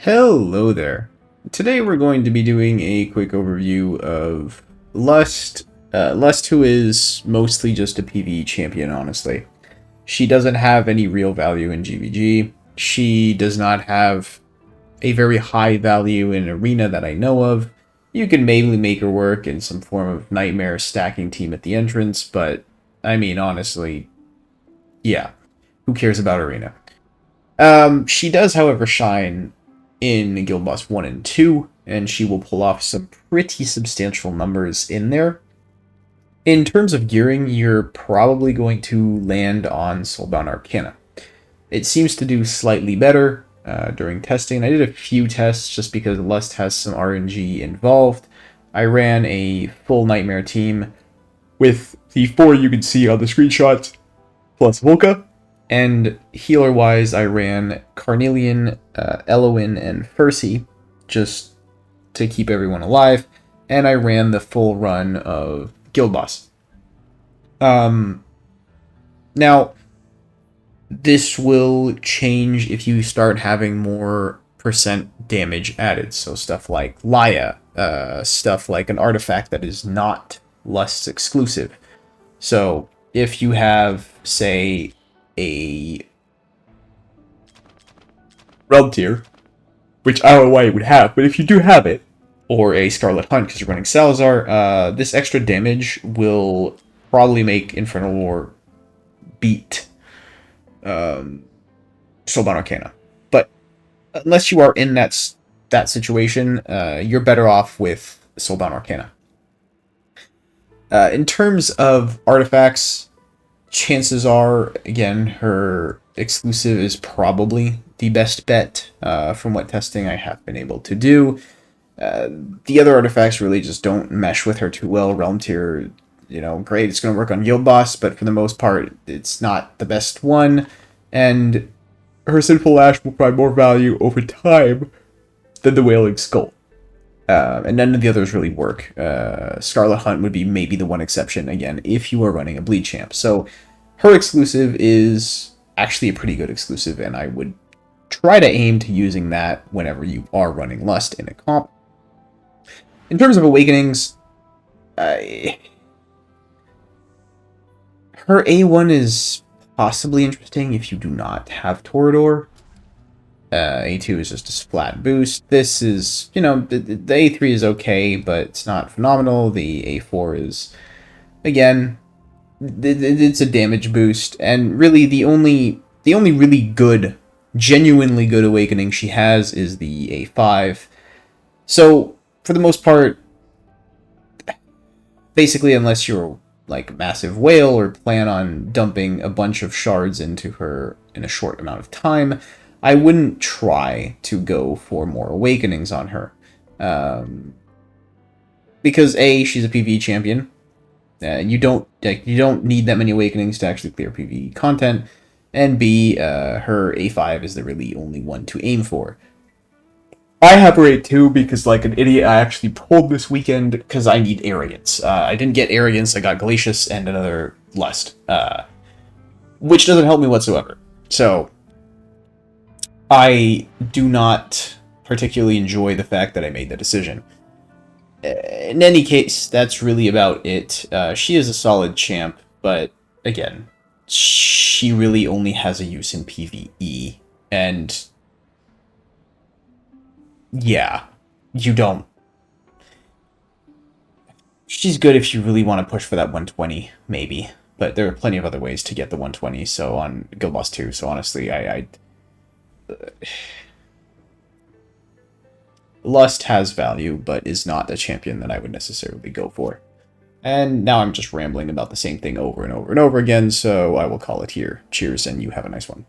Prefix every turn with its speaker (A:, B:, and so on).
A: Hello there. Today we're going to be doing a quick overview of Lust. Lust, who is mostly just a PvE champion, honestly. She doesn't have any real value in GVG. She does not have a very high value in Arena that I know of. You can maybe make her work in some form of Nightmare stacking team at the entrance, but I mean, honestly, yeah. Who cares about Arena? She does, however, shine in Guild Boss 1 and 2, and she will pull off some pretty substantial numbers in there. In terms of gearing, you're probably going to land on Soulbound Arcana. It seems to do slightly better during testing. I did a few tests just because Lust has some RNG involved. I ran a full Nightmare team with the four you can see on the screenshots, plus Volca. And healer-wise, I ran Carnelian, Eloin, and Fercy, just to keep everyone alive. And I ran the full run of Guild Boss. Now, this will change if you start having more percent damage added. So stuff like Laya, stuff like an artifact that is not Lust exclusive. So if you have, say, a Realm Tier, which I don't know why you would have, but if you do have it, or a Scarlet Hunt because you're running Salazar, this extra damage will probably make Infernal War beat Soulbound Arcana. But unless you are in that situation, you're better off with Soulbound Arcana. In terms of artifacts, chances are, again, her exclusive is probably the best bet from what testing I have been able to do. The other artifacts really just don't mesh with her too well. Realm Tier, great, it's going to work on Guild Boss, but for the most part, it's not the best one. And her Sinful Lash will provide more value over time than the Wailing Skull. And none of the others really work. Scarlet Hunt would be maybe the one exception, again, if you are running a Bleed Champ. So her exclusive is actually a pretty good exclusive, and I would try to aim to using that whenever you are running Lust in a comp. In terms of Awakenings, her A1 is possibly interesting if you do not have Torador. A2 is just a flat boost. This is, the A3 is okay, but it's not phenomenal. The A4 is, again, it's a damage boost, and really the only really good, genuinely good awakening she has is the A5. So for the most part, basically, unless you're like a massive whale or plan on dumping a bunch of shards into her in a short amount of time, I wouldn't try to go for more awakenings on her. Because A, she's a PvE champion. You don't need that many awakenings to actually clear PvE content. And B, her A5 is the really only one to aim for. I have her A2 because, like an idiot, I actually pulled this weekend because I need Arrogance. I didn't get Arrogance, I got Glacius and another Lust. Which doesn't help me whatsoever. So I do not particularly enjoy the fact that I made the decision. In any case, that's really about it. She is a solid champ, but again, she really only has a use in PvE. And yeah, you don't. She's good if you really want to push for that 120, maybe. But there are plenty of other ways to get the 120, so on Guild Boss 2, so honestly, Lust has value, but is not a champion that I would necessarily go for. And now I'm just rambling about the same thing over and over and over again, so I will call it here. Cheers, and you have a nice one.